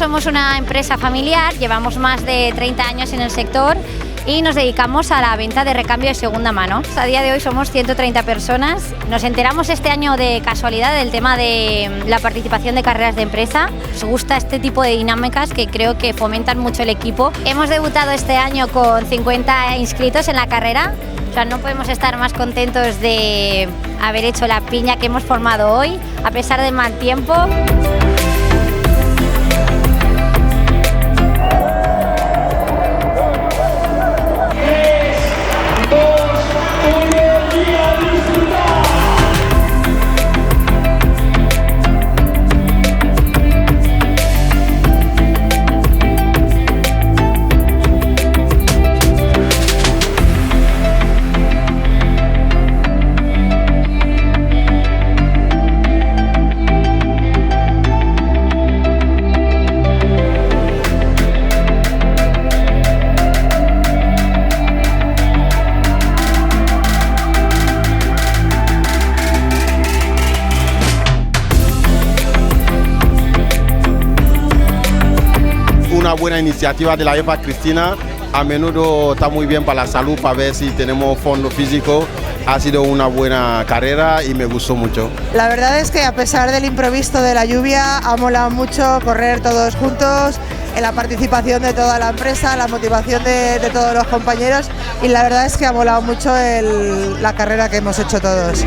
somos una empresa familiar, llevamos más de 30 años en el sector y nos dedicamos a la venta de recambio de segunda mano. A día de hoy somos 130 personas. Nos enteramos este año de casualidad del tema de la participación de carreras de empresa. Nos gusta este tipo de dinámicas que creo que fomentan mucho el equipo. Hemos debutado este año con 50 inscritos en la carrera. O sea, no podemos estar más contentos de haber hecho la piña que hemos formado hoy, a pesar del mal tiempo. Una buena iniciativa de la jefa Cristina, a menudo está muy bien para la salud, para ver si tenemos fondo físico. Ha sido una buena carrera y me gustó mucho. La verdad es que a pesar del imprevisto de la lluvia, ha molado mucho correr todos juntos, en la participación de toda la empresa, la motivación de todos los compañeros, y la verdad es que ha molado mucho la carrera que hemos hecho todos.